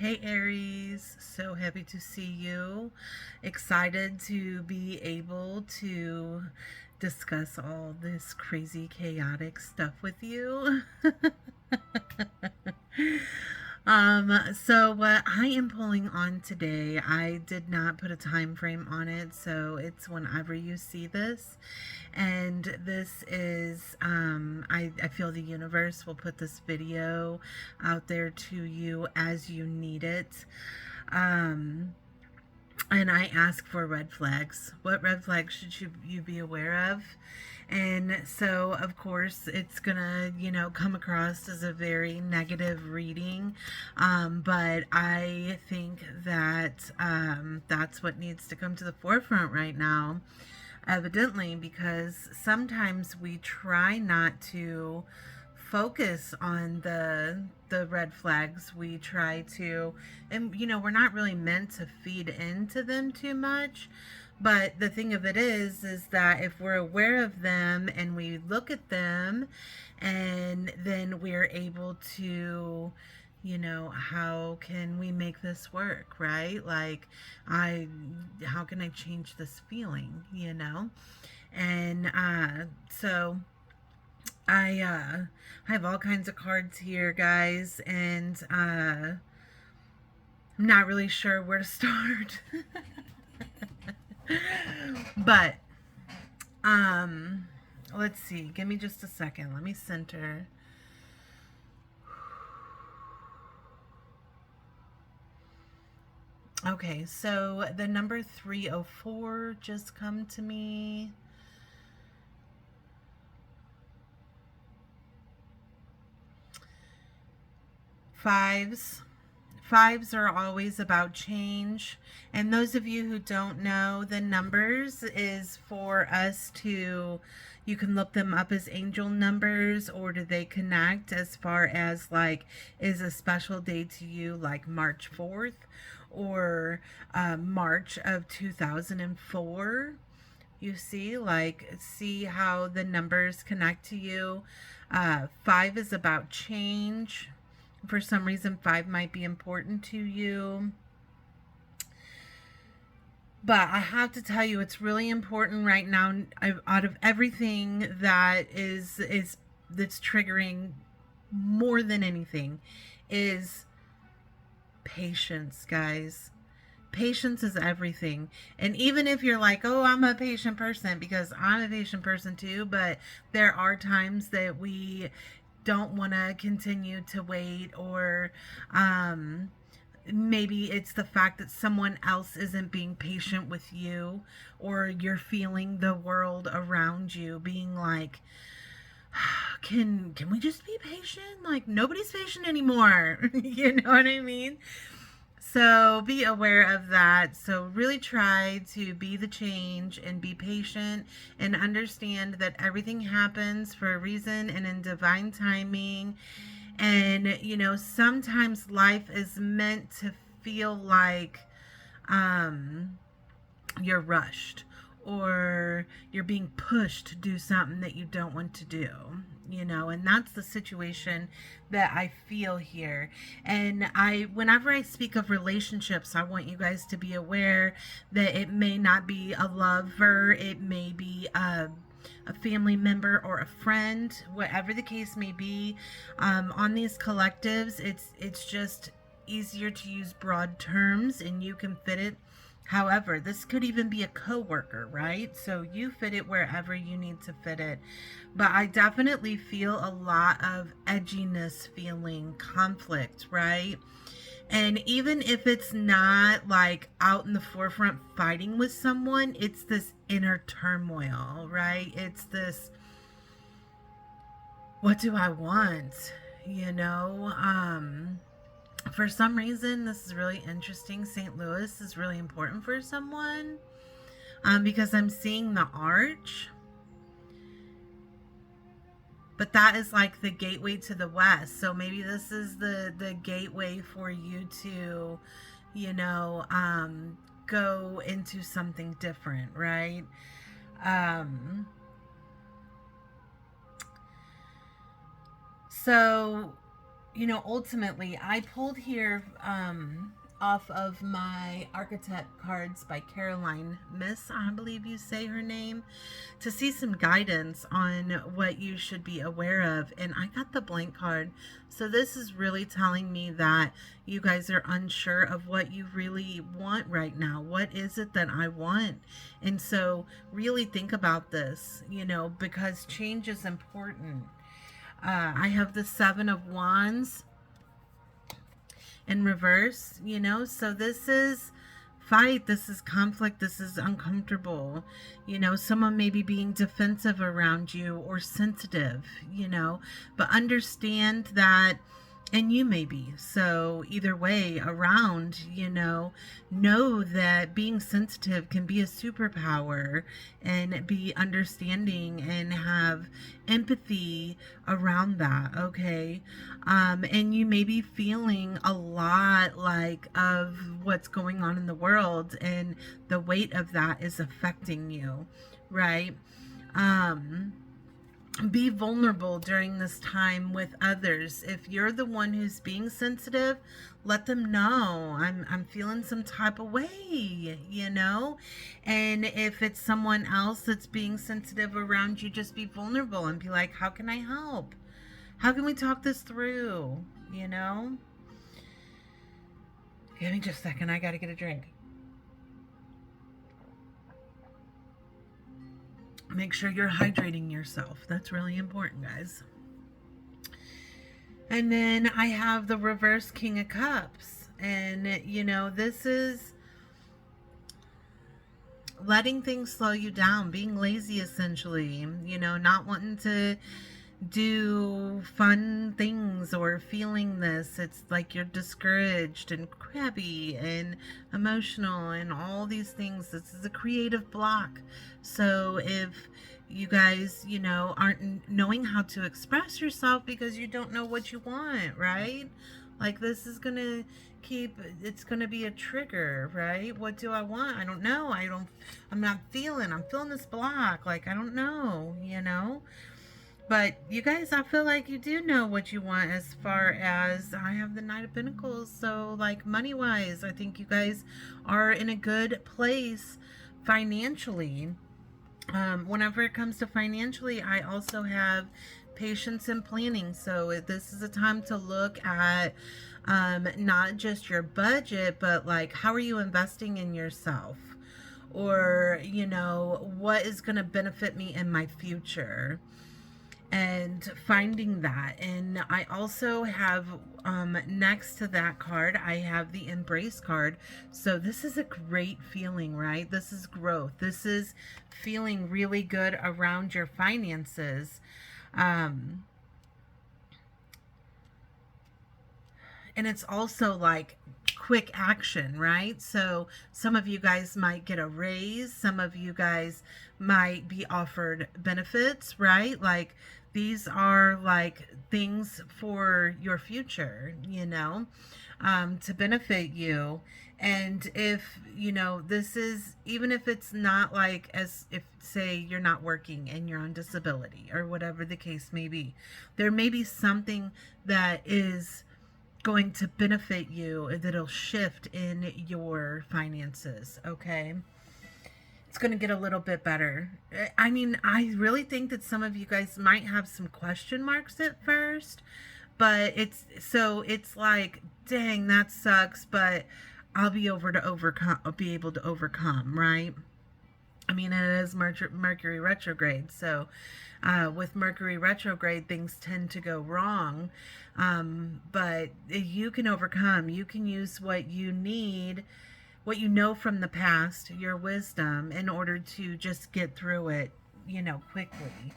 Hey Aries, so happy to see you. Excited to be able to discuss all this crazy, chaotic stuff with you. So what I am pulling on today, I did not put a time frame on it, so it's whenever you see this. And this is, I feel the universe will put this video out there to you as you need it. Um, and I ask for red flags. What red flags should you be aware of? And so, of course, it's gonna, come across as a very negative reading. But I think that that's what needs to come to the forefront right now, evidently, because sometimes we try not to focus on the red flags. We try to, and we're not really meant to feed into them too much. But the thing of it is that if we're aware of them and we look at them, and then we're able to, how can we make this work, right? Like, how can I change this feeling? And so I have all kinds of cards here, guys, and I'm not really sure where to start. But um let's see. Give me just a second. Let me center. Okay, so the number 304 just come to me. Fives. Fives are always about change. And those of you who don't know, the numbers is for us to, you can look them up as angel numbers, or do they connect as far as like, is a special day to you like March 4th or March of 2004? You see, like, see how the numbers connect to you. Five is about change. For some reason, five might be important to you. But I have to tell you, it's really important right now. Out of everything that is that's triggering more than anything, is patience, guys. Patience is everything. And even if you're like, oh, I'm a patient person, because I'm a patient person too, but there are times that we don't want to continue to wait, or maybe it's the fact that someone else isn't being patient with you, or you're feeling the world around you being like, can we just be patient? Like, nobody's patient anymore. You know what I mean? So be aware of that. So really try to be the change and be patient and understand that everything happens for a reason and in divine timing. And, sometimes life is meant to feel like you're rushed, or you're being pushed to do something that you don't want to do, and that's the situation that I feel here. And whenever I speak of relationships, I want you guys to be aware that it may not be a lover, it may be a family member or a friend, whatever the case may be. On these collectives, it's just easier to use broad terms, and you can fit it. However, this could even be a coworker, right? So you fit it wherever you need to fit it. But I definitely feel a lot of edginess, feeling conflict, right? And even if it's not like out in the forefront fighting with someone, it's this inner turmoil, right? It's this, what do I want? For some reason, this is really interesting. St. Louis is really important for someone, because I'm seeing the arch. But that is like the gateway to the west. So maybe this is the gateway for you to, go into something different, right? So ultimately, I pulled here off of my architect cards by Caroline Miss, I believe you say her name, to see some guidance on what you should be aware of. And I got the blank card. So this is really telling me that you guys are unsure of what you really want right now. What is it that I want? And so really think about this, because change is important. I have the Seven of Wands in reverse, so this is fight, this is conflict, this is uncomfortable. Someone may be being defensive around you or sensitive, but understand that, and you may be. So either way around, know that being sensitive can be a superpower, and be understanding and have empathy around that, okay? And you may be feeling a lot like of what's going on in the world, and the weight of that is affecting you, right? Be vulnerable during this time with others. If you're the one who's being sensitive, let them know I'm feeling some type of way, and if it's someone else that's being sensitive around you, just be vulnerable and be like, how can I help? How can we talk this through? Give me just a second, I gotta get a drink. Make sure you're hydrating yourself. That's really important, guys. And then I have the reverse King of Cups. And, this is letting things slow you down, being lazy essentially, not wanting to do fun things or feeling this. It's like you're discouraged and crabby and emotional and all these things. This is a creative block. So if you guys, aren't knowing how to express yourself because you don't know what you want, right? Like this is going to it's going to be a trigger, right? What do I want? I don't know. I'm feeling this block. Like, I don't know, But you guys, I feel like you do know what you want. As far as I have the Knight of Pentacles, so like money wise, I think you guys are in a good place financially. Whenever it comes to financially, I also have patience and planning. So this is a time to look at not just your budget, but like, how are you investing in yourself? Or, what is going to benefit me in my future? And finding that. And I also have next to that card, I have the Embrace card. So this is a great feeling, right? This is growth. This is feeling really good around your finances. And it's also like quick action, right? So some of you guys might get a raise, some of you guys might be offered benefits, right? Like these are like things for your future, to benefit you. And if, this is, even if it's not like, as if, say, you're not working and you're on disability or whatever the case may be, there may be something that is going to benefit you, that'll shift in your finances, okay? It's going to get a little bit better. I mean, I really think that some of you guys might have some question marks at first, but it's like, dang, that sucks, but I'll be able to overcome, right? I mean, it is Mercury retrograde, so with Mercury retrograde, things tend to go wrong, but you can overcome. You can use what you need, what you know from the past, your wisdom, in order to just get through it, quickly.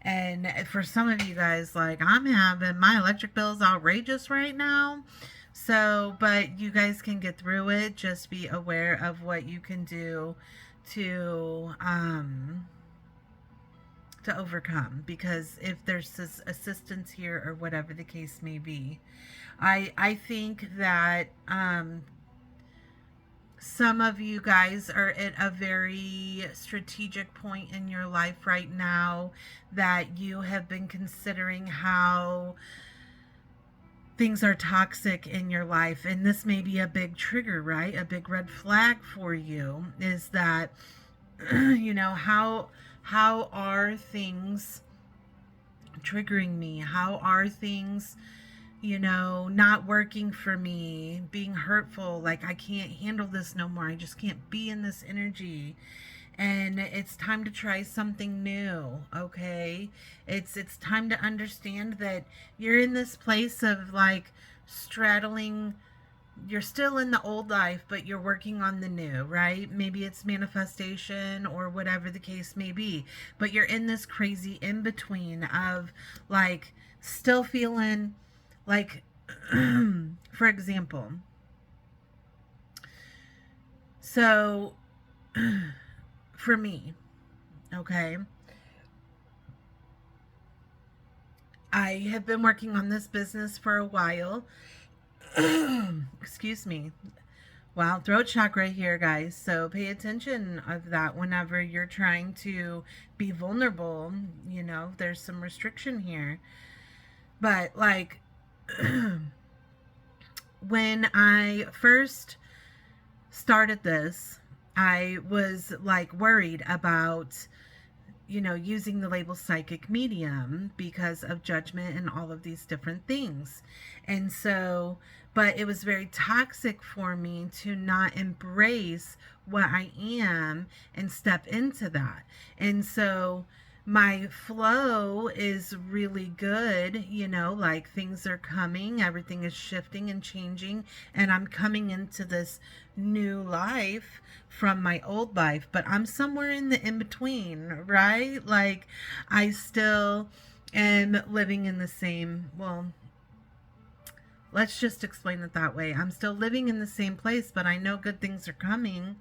And for some of you guys, like, I'm having my electric bills outrageous right now. So, but you guys can get through it. Just be aware of what you can do to overcome, because if there's this assistance here or whatever the case may be, I think that some of you guys are at a very strategic point in your life right now, that you have been considering how things are toxic in your life. And this may be a big trigger, right? A big red flag for you is that, how are things triggering me? How are things, not working for me, being hurtful? Like, I can't handle this no more. I just can't be in this energy. And it's time to try something new, okay? It's time to understand that you're in this place of like straddling. You're still in the old life, but you're working on the new, right? Maybe it's manifestation or whatever the case may be. But you're in this crazy in between of like still feeling like, for example, so for me, okay, I have been working on this business for a while. Excuse me. Wow, throat chakra here, guys. So pay attention of that whenever you're trying to be vulnerable. There's some restriction here. But like when I first started this, I was like worried about using the label psychic medium because of judgment and all of these different things. And so, but it was very toxic for me to not embrace what I am and step into that. And so, my flow is really good, like things are coming, everything is shifting and changing, and I'm coming into this new life from my old life, but I'm somewhere in the in between, right? Like, I still am living in the same, well, let's just explain it that way. I'm still living in the same place, but I know good things are coming.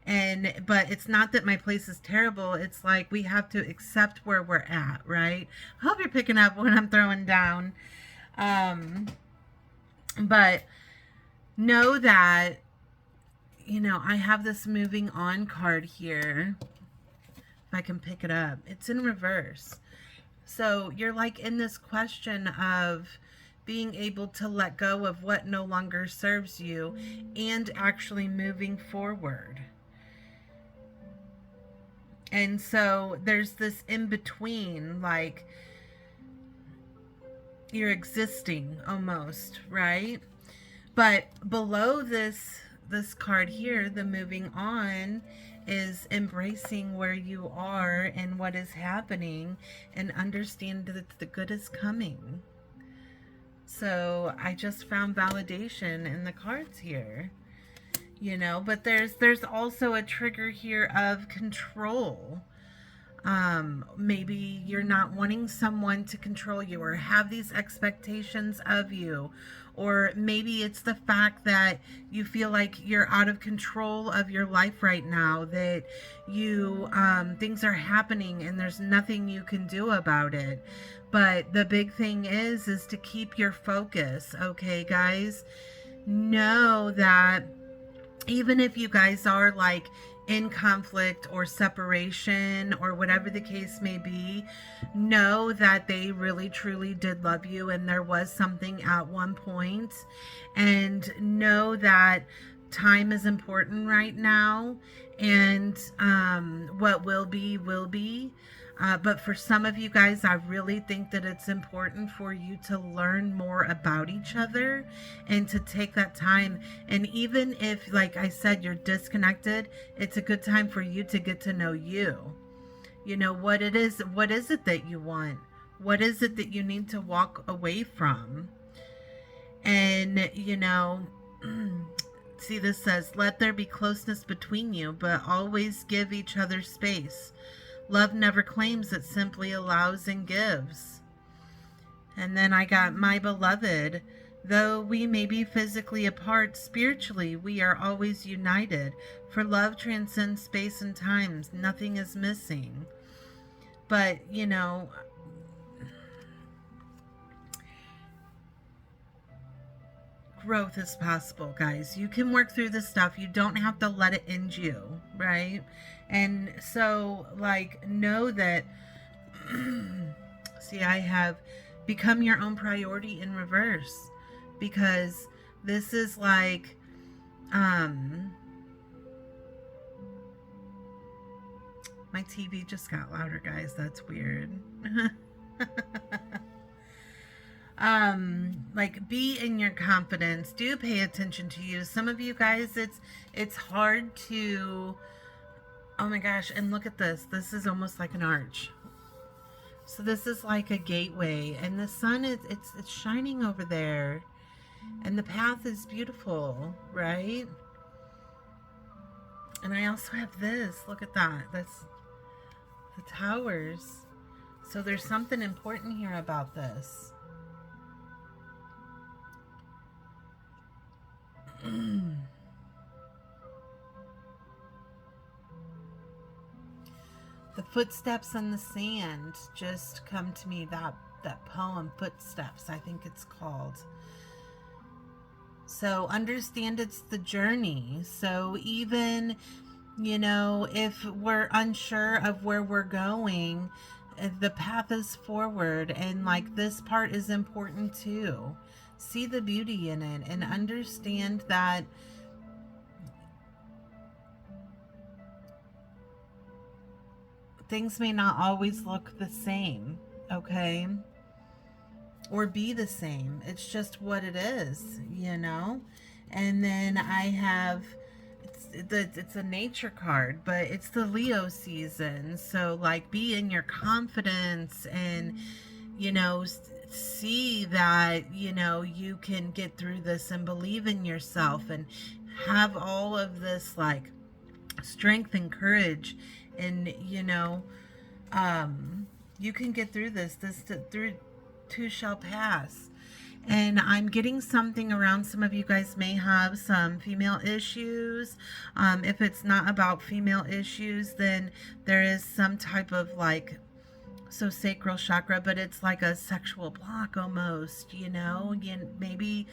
But it's not that my place is terrible. It's like we have to accept where we're at, right? I hope you're picking up what I'm throwing down. But know that, I have this moving on card here. If I can pick it up, it's in reverse. So you're like in this question of being able to let go of what no longer serves you and actually moving forward. And so there's this in between, like you're existing almost, right? But below this card here, the moving on, is embracing where you are and what is happening and understand that the good is coming. So I just found validation in the cards here. But there's also a trigger here of control. Maybe you're not wanting someone to control you or have these expectations of you, or maybe it's the fact that you feel like you're out of control of your life right now, that you things are happening and there's nothing you can do about it. But the big thing is to keep your focus, okay, guys? Know that even if you guys are like in conflict or separation or whatever the case may be, know that they really truly did love you and there was something at one point. And know that time is important right now, and what will be will be. But for some of you guys, I really think that it's important for you to learn more about each other and to take that time. And even if, like I said, you're disconnected, it's a good time for you to get to know you. What it is, what is it that you want? What is it that you need to walk away from? And, see, this says, let there be closeness between you, but always give each other space. Love never claims, it simply allows and gives. And then I got, my beloved, though we may be physically apart, spiritually we are always united. For love transcends space and time. Nothing is missing. But, growth is possible, guys. You can work through this stuff. You don't have to let it end you, right? And so, like, know that, see, I have become your own priority in reverse. because this is like, um, my TV just got louder, guys. That's weird. Like, be in your confidence. Do pay attention to you. Some of you guys, it's hard to, oh my gosh, and look at this. This is almost like an arch. So this is like a gateway, and the sun is it's shining over there, and the path is beautiful, right? And I also have this. Look at that. That's the towers. So there's something important here about this. The footsteps in the sand just come to me. That poem, Footsteps, I think it's called. So understand it's the journey. So even, if we're unsure of where we're going, the path is forward, and like this part is important too. See the beauty in it and understand that things may not always look the same, okay? Or be the same. It's just what it is, And then I have, it's a nature card, but it's the Leo season. So like, be in your confidence and, see that, you can get through this and believe in yourself and have all of this like strength and courage, and you can get through this through too shall pass. And I'm getting something around, some of you guys may have some female issues. If it's not about female issues, then there is some type of like, so sacral chakra, but it's like a sexual block almost, maybe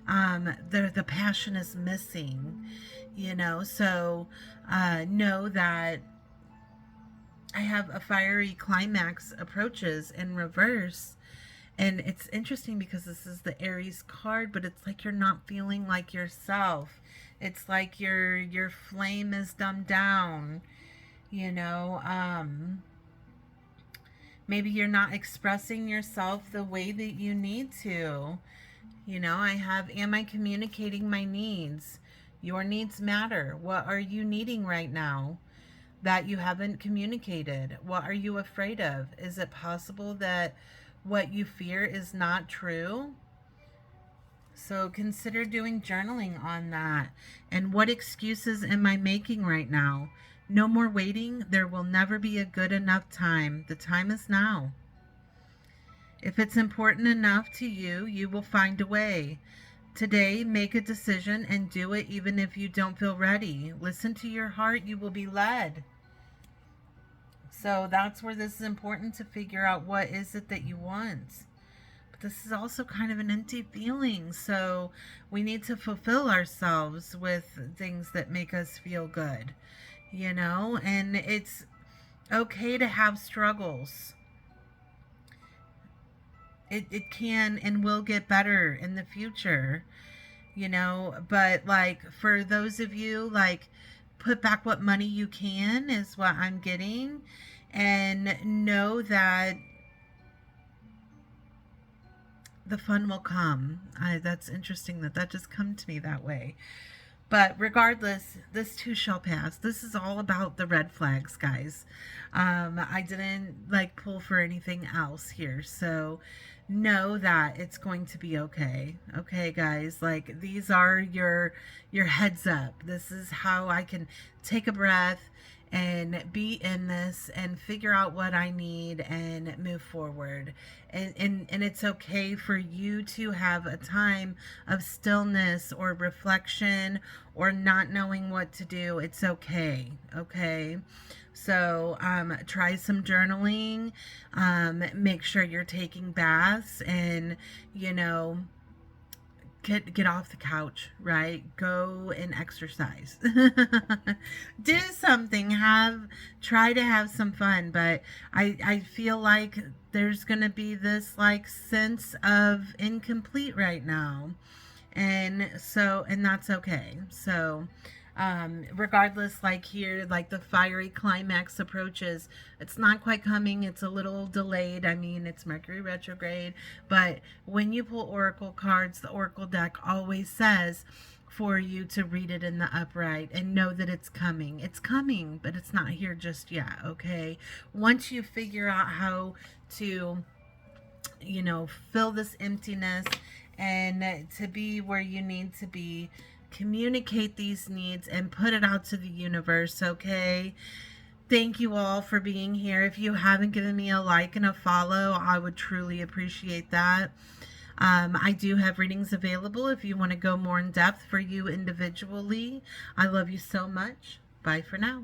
the passion is missing, so know that I have a fiery climax approaches in reverse. And it's interesting because this is the Aries card, but it's like you're not feeling like yourself. It's like your flame is dumbed down, maybe you're not expressing yourself the way that you need to. I have, am I communicating my needs? Your needs matter. What are you needing right now that you haven't communicated? What are you afraid of? Is it possible that what you fear is not true? So consider doing journaling on that. And what excuses am I making right now? No more waiting. There will never be a good enough time. The time is now. If it's important enough to you, you will find a way. Today, make a decision and do it even if you don't feel ready. Listen to your heart. You will be led. So that's where this is important, to figure out what is it that you want. But this is also kind of an empty feeling. So we need to fulfill ourselves with things that make us feel good, and it's okay to have struggles. It can and will get better in the future, but like, for those of you, like, put back what money you can is what I'm getting, and know that the fun will come. That's interesting that just come to me that way. But regardless, this too shall pass. This is all about the red flags, guys. I didn't like pull for anything else here. So know that it's going to be okay. Okay, guys, like, these are your heads up. This is how I can take a breath and be in this and figure out what I need and move forward. And it's okay for you to have a time of stillness or reflection or not knowing what to do. It's okay. Okay. So try some journaling. Make sure you're taking baths, and get off the couch, right? Go and exercise. Do something. Try to have some fun, but I feel like there's going to be this like sense of incomplete right now. And that's okay. So regardless, like here, like the fiery climax approaches, it's not quite coming, it's a little delayed. I mean, it's Mercury retrograde, but when you pull oracle cards, the oracle deck always says for you to read it in the upright and know that it's coming. It's coming, but it's not here just yet. Okay, once you figure out how to, fill this emptiness and to be where you need to be, communicate these needs and put it out to the universe. Okay, thank you all for being here. If you haven't given me a like and a follow, I would truly appreciate that. I do have readings available if you want to go more in depth for you individually. I love you so much. Bye for now.